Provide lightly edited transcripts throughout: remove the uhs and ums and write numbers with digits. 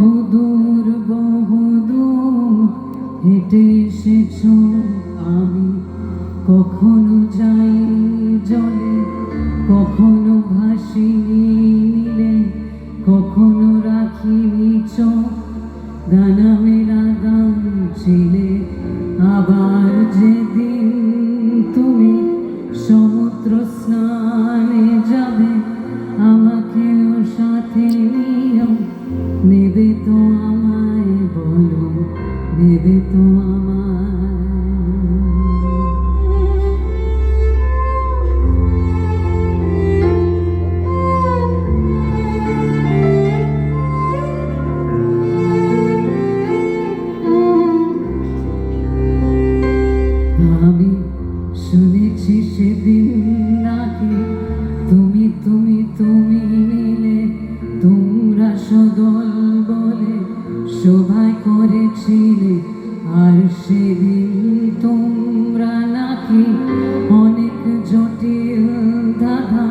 বহুদূর হেঁটে এসেছ, আমি কখনো যাইনি জলে, কখনো ভাসিনি নীলে, কখনো রাখিনি চোখ ডানা মেলা গান ছিলে। আবার যেদিন তুমি সমুদ্র স্নানে যাবে, আমাকেও সাথে নিও, নেবে তো আমায়, বলো নেবে তো আমায়? আমি শুনেছি সেদিন নাকি তুমি তুমি তুমি মিলে তোমরা সদল বলে শোভায় করেছিলে। আর সেদিন তোমরা নাকি অনেক জটিল ধাঁধা,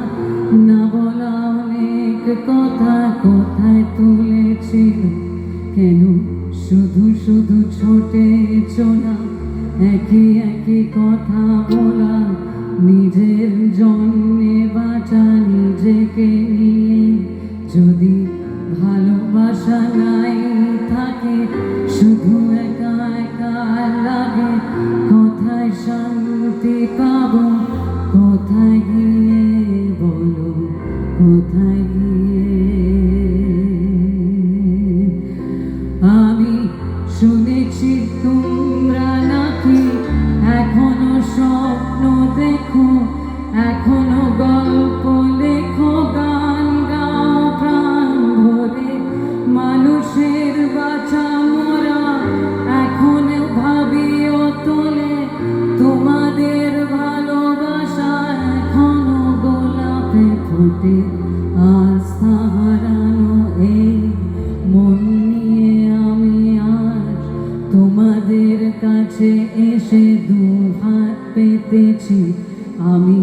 না বলা অনেক কথা কথায় তুলেছিল। কেন শুধু শুধু ছোটে চলা, একই একই কথা বলা, নিজের জন্যে বাঁচা নিজেকে নিয়ে। যদি ভালোবাসা নাই থাকে, শুধু একা একা লাগে, কোথায় শান্তি পাবো, কোথায় গিয়ে, বলো কোথায় গিয়ে? আমি শুনেছি তোমরা নাকি এখনো স্বপ্ন দেখো, এখনো গল্প লেখো, গান গাও প্রাণ ভরে, মানুষের বাঁচা মরা এখনো ভাবিও তোলে। তোমাদের ভালোবাসা এখনো গোলাপে ফোটে, আস্থা হারানো এই মন নিয়ে আমি আজ তোমাদের কাছে এসে দু হাত পেতেছি। আমি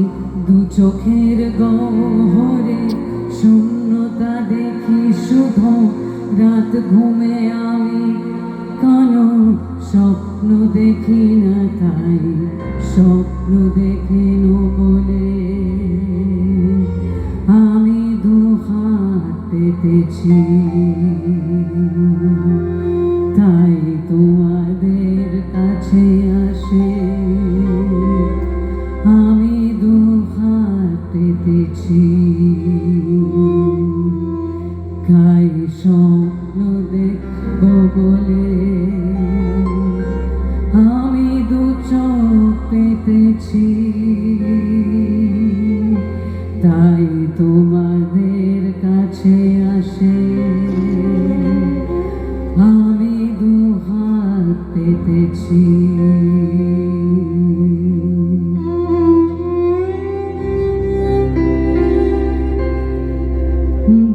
দু চোখের গহ্বরে শূন্যতা দেখি শুধু, রাত ঘুমে আমি কোনো স্বপ্ন দেখি না, তাই স্বপ্ন দেখি না বলে আমি দু হাত পেতেছি। তাই তোমাদের কাছে আসে আমি দু হাত পেতেছি। তাই স্বপ্ন দেখব বলে আমি দু চোখ পেতেছি। তাই তোমাদের কাছে আসে আমি দু হাত পেতেছি।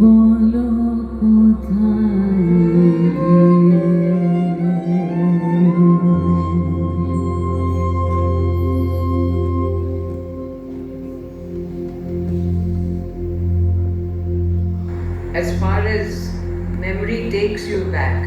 বলো কোথায় গিয়ে? As far as memory takes you back,